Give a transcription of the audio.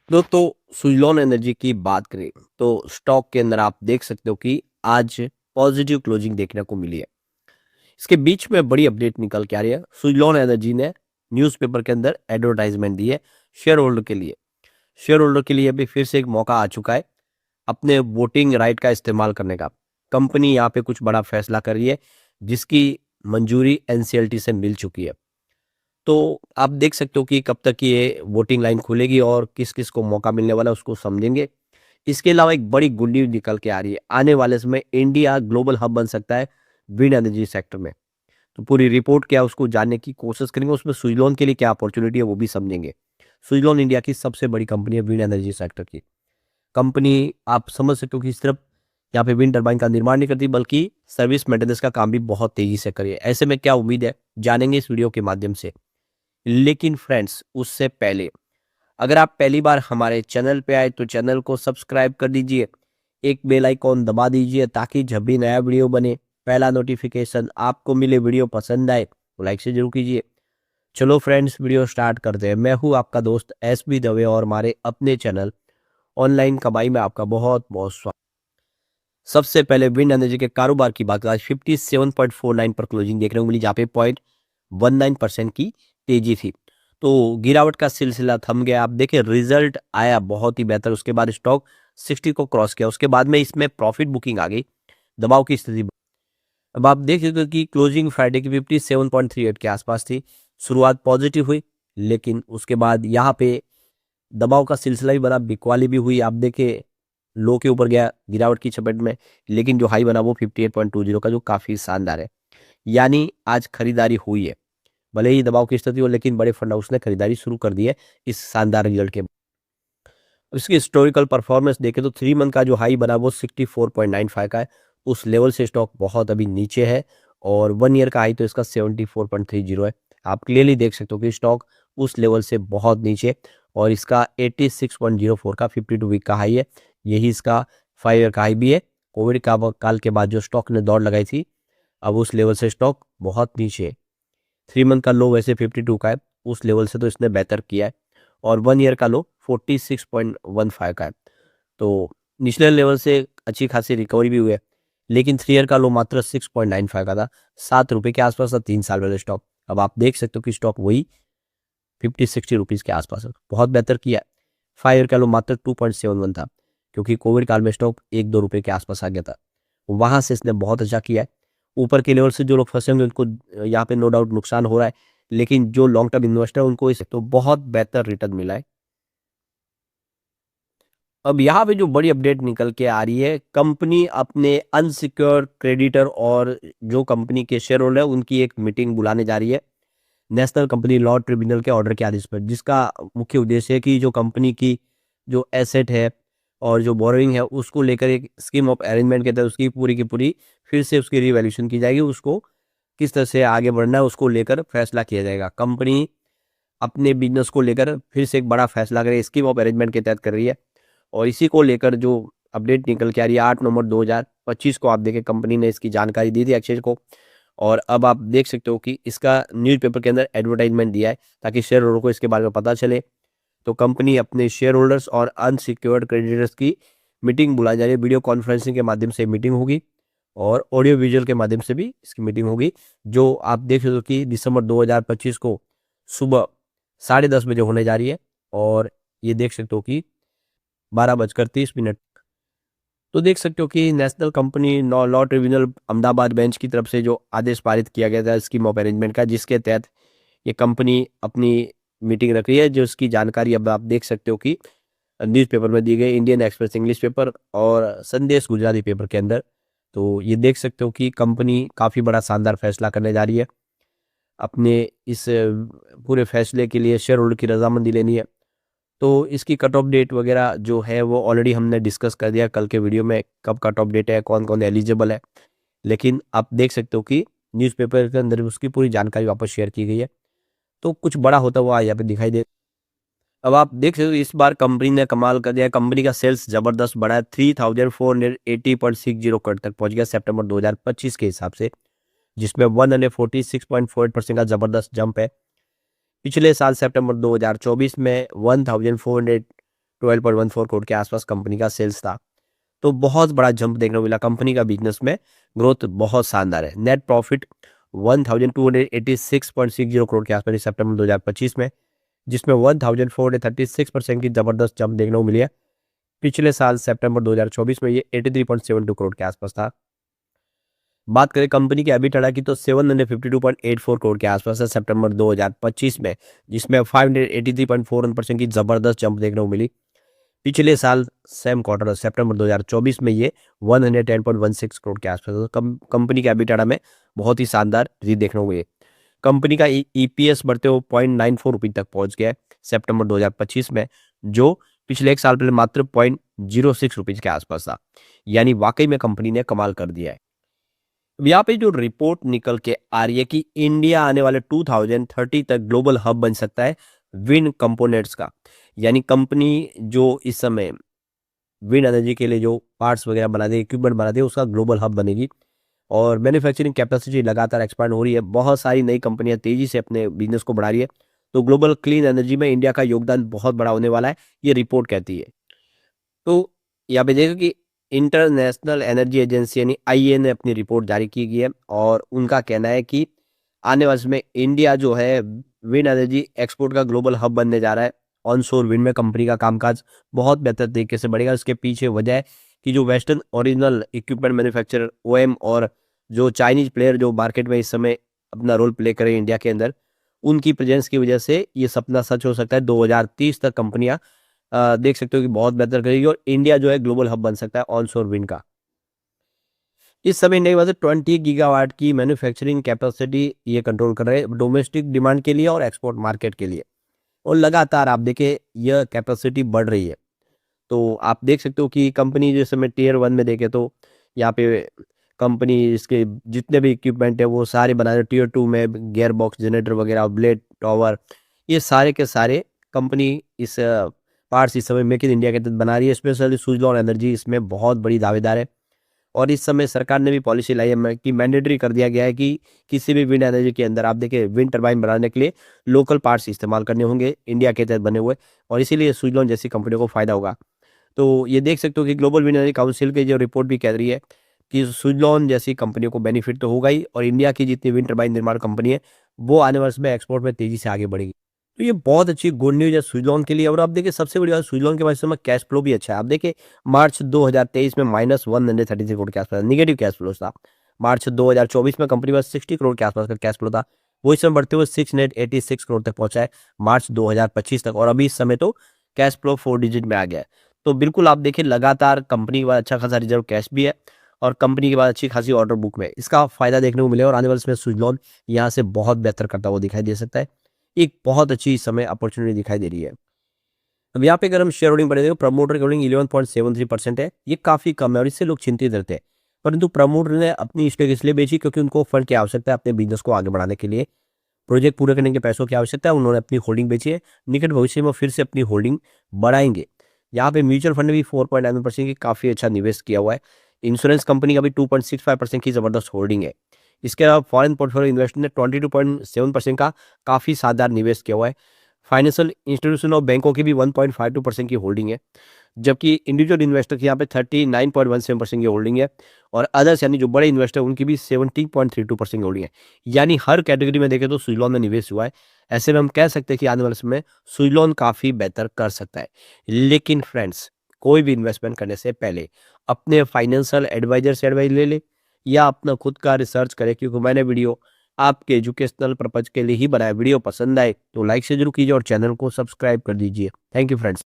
दोस्तों, सुज़लॉन एनर्जी की बात करें तो स्टॉक के अंदर आप देख सकते हो कि आज पॉजिटिव क्लोजिंग देखने को मिली है। इसके बीच में बड़ी अपडेट निकल के आ रही है। सुज़लॉन एनर्जी ने न्यूज़पेपर के अंदर एडवर्टाइजमेंट दी है शेयर होल्डर के लिए। शेयर होल्डर के लिए अभी फिर से एक मौका आ चुका है अपने वोटिंग राइट का इस्तेमाल करने का। कंपनी यहाँ पे कुछ बड़ा फैसला कर रही है जिसकी मंजूरी एनसीएलटी से मिल चुकी है। तो आप देख सकते हो कि कब तक ये वोटिंग लाइन खुलेगी और किस-किस को मौका मिलने वाला है उसको समझेंगे। इसके अलावा एक बड़ी गुड न्यूज़ निकल के आ रही है। आने वाले समय इंडिया ग्लोबल हब बन सकता है विंड एनर्जी सेक्टर में। तो पूरी रिपोर्ट क्या है उसको जानने की कोशिश करेंगे। उसमें सुज़लॉन के लिए क्या अपॉर्च्युनिटी है वो भी समझेंगे। सुज़लॉन इंडिया की सबसे बड़ी कंपनी है विंड एनर्जी सेक्टर की। कंपनी आप समझ सकते हो कि सिर्फ यहाँ पे विंड टरबाइन का निर्माण नहीं करती बल्कि सर्विस मेंटेनेंस का काम भी बहुत तेज़ी से करी है। ऐसे में क्या उम्मीद है जानेंगे इस वीडियो के माध्यम से। लेकिन फ्रेंड्स उससे पहले अगर आप पहली बार हमारे चैनल पे आए तो चैनल को सब्सक्राइब कर दीजिए, एक बेल आइकॉन दबा दीजिए ताकि जब भी नया वीडियो बने पहला नोटिफिकेशन आपको मिले। वीडियो पसंद आए तो लाइक से जरूर कीजिए। चलो फ्रेंड्स वीडियो स्टार्ट करते हैं। मैं हूँ आपका दोस्त एस बी दवे और हमारे अपने चैनल ऑनलाइन कमाई में आपका बहुत बहुत स्वागत। सबसे पहले विंड एनर्जी के कारोबार की बात आज 57.49 पर क्लोजिंग देखने को मिली जहाँ पे 0.19% की तेजी थी। तो गिरावट का सिलसिला थम गया। आप देखें रिजल्ट आया बहुत ही बेहतर। उसके बाद स्टॉक 60 को क्रॉस किया। उसके बाद में इसमें प्रॉफिट बुकिंग आ गई। दबाव की स्थिति। अब आप देख सकते हो कि क्लोजिंग फ्राइडे की 57.38 के आसपास थी। शुरुआत पॉजिटिव हुई लेकिन उसके बाद यहाँ पे दबाव का सिलसिला भी बना। बिकवाली भी हुई। आप देखें लो के ऊपर गया गिरावट की चपेट में। लेकिन जो हाई बना वो 58.20 का जो काफी शानदार है। यानी आज खरीदारी हुई है। भले ही दबाव की स्थिति हो लेकिन बड़े फंड हाउस ने खरीदारी शुरू कर दी है इस शानदार रिजल्ट के। इसकी हिस्टोरिकल परफॉर्मेंस देखें तो 3 मंथ का जो हाई बना वो 64.95 का है। उस लेवल से स्टॉक बहुत अभी नीचे है और 1 ईयर का हाई तो इसका 74.30 है। आप क्लियरली देख सकते हो कि स्टॉक उस लेवल से बहुत नीचे और इसका 86.04 का 52 वीक का हाई है। यही इसका 5 ईयर का हाई भी है। कोविड का काल के बाद जो स्टॉक ने दौड़ लगाई थी अब उस लेवल से स्टॉक बहुत नीचे है। 3 मंथ का लो वैसे 52 का है। उस लेवल से तो इसने बेहतर किया है और 1 ईयर का लो 46.15 का है। तो निचले लेवल से अच्छी खासी रिकवरी भी हुई है। लेकिन 3 ईयर का लो मात्र 6.95 का था। 7 रुपए के आसपास था 3 साल पहले स्टॉक। अब आप देख सकते हो कि स्टॉक वही 50-60 रुपीज़ के आसपास है। बहुत बेहतर किया है। 5 ईयर का लो मात्र 2.71 था क्योंकि कोविड काल में स्टॉक 1-2 रुपए के आसपास आ गया था। वहां से इसने बहुत अच्छा किया है। ऊपर के लेवल से जो लोग फंसे होंगे उनको यहाँ पे नो डाउट नुकसान हो रहा है। लेकिन जो लॉन्ग टर्म इन्वेस्टर है उनको इस तो बहुत बेहतर रिटर्न मिला है। अब यहाँ पे जो बड़ी अपडेट निकल के आ रही है कंपनी अपने अनसिक्योर क्रेडिटर और जो कंपनी के शेयर होल्डर है उनकी एक मीटिंग बुलाने जा रही है नेशनल कंपनी लॉ ट्रिब्यूनल के ऑर्डर के आदेश पर, जिसका मुख्य उद्देश्य है कि जो कंपनी की जो एसेट है और जो बोरोइंग है उसको लेकर एक स्कीम ऑफ अरेंजमेंट के तहत उसकी पूरी की पूरी फिर से उसकी रिवैल्यूएशन की जाएगी। उसको किस तरह से आगे बढ़ना है उसको लेकर फैसला किया जाएगा। कंपनी अपने बिजनेस को लेकर फिर से एक बड़ा फैसला करे स्कीम ऑफ अरेंजमेंट के तहत कर रही है और इसी को लेकर जो अपडेट निकल के आ रही है 8 नवंबर 2025 को आप देखें कंपनी ने इसकी जानकारी दी थी एक्सचेंज को। और अब आप देख सकते हो कि इसका न्यूज़पेपर के अंदर एडवर्टाइजमेंट दिया है ताकि शेयर होल्डर को इसके बारे में पता चले। तो कंपनी अपने शेयर होल्डर्स और अनसिक्योर्ड क्रेडिटर्स की मीटिंग बुलाई जा रही है। वीडियो कॉन्फ्रेंसिंग के माध्यम से मीटिंग होगी और ऑडियो विजुअल के माध्यम से भी इसकी मीटिंग होगी। जो आप देख सकते हो कि दिसंबर 2025 को सुबह 10:30 बजे होने जा रही है और ये देख सकते हो कि 12:30 तो देख सकते हो कि national company law tribunal Ahmedabad bench की तरफ से जो आदेश पारित किया गया था स्कीम ऑफ अरेंजमेंट का, जिसके तहत ये कंपनी अपनी मीटिंग रख रही है। जो इसकी जानकारी अब आप देख सकते हो कि न्यूज़पेपर में दी गई, इंडियन एक्सप्रेस इंग्लिश पेपर और संदेश गुजराती पेपर के अंदर। तो ये देख सकते हो कि कंपनी काफ़ी बड़ा शानदार फैसला करने जा रही है। अपने इस पूरे फैसले के लिए शेयर होल्डर की रजामंदी लेनी है। तो इसकी कट ऑफ डेट वगैरह जो है वो ऑलरेडी हमने डिस्कस कर दिया कल के वीडियो में, कब कट ऑफ डेट है, कौन कौन एलिजिबल है। लेकिन आप देख सकते हो कि न्यूज़पेपर के अंदर उसकी पूरी जानकारी वापस शेयर की गई है। तो कुछ बड़ा होता हुआ यहाँ पे दिखाई दे। अब आप देख सकते हो इस बार कंपनी ने कमाल कर दिया। कंपनी का सेल्स जबरदस्त बढ़ा है। 3480.60 करोड़ तक पहुंच गया सितंबर 2025 के हिसाब से, जिसमें 146.48% का जबरदस्त जंप है। पिछले साल सितंबर 2024 में 1400 12.14 करोड़ के आसपास कंपनी का सेल्स था। तो बहुत बड़ा जंप देखने को मिला, कंपनी का बिजनेस में ग्रोथ बहुत शानदार है। नेट प्रॉफिट 1286.60 करोड़ के आसपास सितंबर 2025 में, जिसमें 1436% की जबरदस्त जंप देखने को मिली है। पिछले साल सितंबर 2024 में ये 83.72 करोड़ के आसपास था। बात करें कंपनी के EBITDA की, तो 752.84 करोड़ के आसपास है सितंबर 2025 में, जिसमें 583.41% की जबरदस्त जंप देखने को मिली। पिछले साल सेम क्वार्टर सितंबर 2024 में ये 110.16 करोड़ के आसपास था। कंपनी के EBITDA में बहुत ही शानदार वृद्धि देखने को मिली। कंपनी का EPS बढ़ते हुए 0.94 रुपये तक पहुंच गया है सितंबर 2025 में, जो पिछले एक साल पहले मात्र 0.06 रुपये के आसपास था। यानी वाकई में कंपनी ने कमाल कर दिया है। अब यहाँ पे जो रिपोर्ट निकल के आ रही है कि इंडिया आने वाले 2030 तक ग्लोबल हब बन सकता है विंड कंपोनेंट्स का। यानी कंपनी जो इस समय विंड एनर्जी के लिए जो पार्ट्स वगैरह बनाती है, इक्विपमेंट बनाती है, उसका ग्लोबल हब बनेगी। और मैन्युफैक्चरिंग कैपेसिटी लगातार एक्सपांड हो रही है, बहुत सारी नई कंपनियां तेजी से अपने बिजनेस को बढ़ा रही है। तो ग्लोबल क्लीन एनर्जी में इंडिया का योगदान बहुत बड़ा होने वाला है, ये रिपोर्ट कहती है। तो यहाँ पे देखो कि इंटरनेशनल एनर्जी एजेंसी यानी IEA ने अपनी रिपोर्ट जारी की गई है, और उनका कहना है कि आने वाले समय इंडिया जो है विंड एनर्जी एक्सपोर्ट का ग्लोबल हब बनने जा रहा है। ऑनशोर विंड में कंपनी का कामकाज बहुत बेहतर तरीके से बढ़ेगा। इसके पीछे वजह है कि जो western original equipment manufacturer OEM और जो चाइनीज प्लेयर जो मार्केट में इस समय अपना रोल प्ले करें इंडिया के अंदर, उनकी प्रेजेंस की वजह से ये सपना सच हो सकता है। 2030 तक कंपनियां देख सकते हो कि बहुत बेहतर करेगी, और इंडिया जो है ग्लोबल हब बन सकता है ऑनशोर विंड का। इस समय इंडिया के पास 20 गीगावाट की मैन्युफैक्चरिंग कैपेसिटी ये कंट्रोल कर रहे हैं डोमेस्टिक डिमांड के लिए और एक्सपोर्ट मार्केट के लिए। और लगातार आप देखें यह कैपेसिटी बढ़ रही है। तो आप देख सकते हो कि कंपनी जिस समय टियर 1 में देखे तो यहाँ पे कंपनी इसके जितने भी इक्विपमेंट है वो सारे बना रहे। टियर 2 में गियर बॉक्स, जनरेटर वगैरह, ब्लेड, टॉवर, ये सारे के सारे कंपनी इस पार्ट्स इस समय मेक इन इंडिया के तहत बना रही है। स्पेशली सुजलॉन एनर्जी इसमें बहुत बड़ी दावेदार है। और इस समय सरकार ने भी पॉलिसी लाई है कि मैंडेटरी कर दिया गया है कि किसी भी विंड एनर्जी के अंदर आप देखिए विंड टरबाइन बनाने के लिए लोकल पार्ट्स इस्तेमाल करने होंगे इंडिया के तहत बने हुए, और इसीलिए सुजलॉन जैसी कंपनियों को फायदा होगा। तो ये देख सकते हो कि ग्लोबल विंड एनर्जी काउंसिल की जो रिपोर्ट भी कह रही है कि सुजलॉन जैसी कंपनियों को बेनिफिट तो होगा ही, और इंडिया की जितनी विंड टरबाइन निर्माण कंपनी है वो आने वाले समय एक्सपोर्ट में तेजी से आगे बढ़ेगी। तो ये बहुत अच्छी गुड न्यूज़ है सुजलॉन के लिए। और आप देखिए सबसे बड़ी बात, सुजलॉन के पास इस समय कैश फ्लो भी अच्छा है। आप देखिए मार्च 2023 में -133 करोड़ के आसपास निगेटिव कैश फ्लो था। मार्च 2024 में कंपनी के पास 60 करोड़ के आसपास का कैश फ्लो था, वो इस समय बढ़ते हुए 686 करोड़ तक पहुंचा है मार्च 2025 तक। और अभी इस समय तो कैश फ्लो 4 डिजिट में आ गया है। तो बिल्कुल आप देखिए लगातार कंपनी के पास अच्छा खासा रिजर्व कैश भी है, और कंपनी के पास अच्छी खासी ऑर्डर बुक में इसका फायदा देखने को मिलेगा। और आने वाले समय सुजलॉन यहाँ से बहुत बेहतर करता हुआ दिखाई दे सकता है। एक बहुत अच्छी इस समय अपॉर्चुनिटी दिखाई दे रही है। अब यहाँ पे अगर हम शेयर होल्डिंग बढ़े, प्रमोटर की होल्डिंग 11.73% है, ये काफी कम है और इससे लोग चिंतित रहते हैं। परंतु प्रमोटर ने अपनी स्टेक इसलिए बेची क्योंकि उनको फंड की आवश्यकता है अपने बिजनेस को आगे बढ़ाने के लिए, प्रोजेक्ट पूरे करने के पैसों की आवश्यकता है। उन्होंने अपनी होल्डिंग बेची है, निकट भविष्य में फिर से अपनी होल्डिंग बढ़ाएंगे। यहाँ पे म्यूचुअल फंड ने भी 4.9% की काफी अच्छा निवेश किया हुआ है। इंश्योरेंस कंपनी का भी 2.65% की जबरदस्त होल्डिंग है। इसके अलावा फॉरेन पोर्टफोलियो इन्वेस्टर ने 22.7% का काफी शानदार निवेश किया हुआ है। फाइनेंशियल इंस्टीट्यूशन और बैंकों की भी 1.52% की होल्डिंग है, जबकि इंडिविजुअल इन्वेस्टर की यहाँ पे 39.17% की होल्डिंग है, और अदर्स यानी जो बड़े इन्वेस्टर उनकी भी 70.32% की होल्डिंग है। यानी हर कैटेगरी में देखें तो सुजलॉन में निवेश हुआ है। ऐसे में हम कह सकते हैं कि आने वाले समय सुजलॉन काफी बेहतर कर सकता है। लेकिन फ्रेंड्स, कोई भी इन्वेस्टमेंट करने से पहले अपने फाइनेंशियल एडवाइजर से एडवाइस ले ले, या अपना खुद का रिसर्च करें, क्योंकि मैंने वीडियो आपके एजुकेशनल पर्पज के लिए ही बनाया। वीडियो पसंद आए तो लाइक से जरूर कीजिए और चैनल को सब्सक्राइब कर दीजिए। Thank you friends.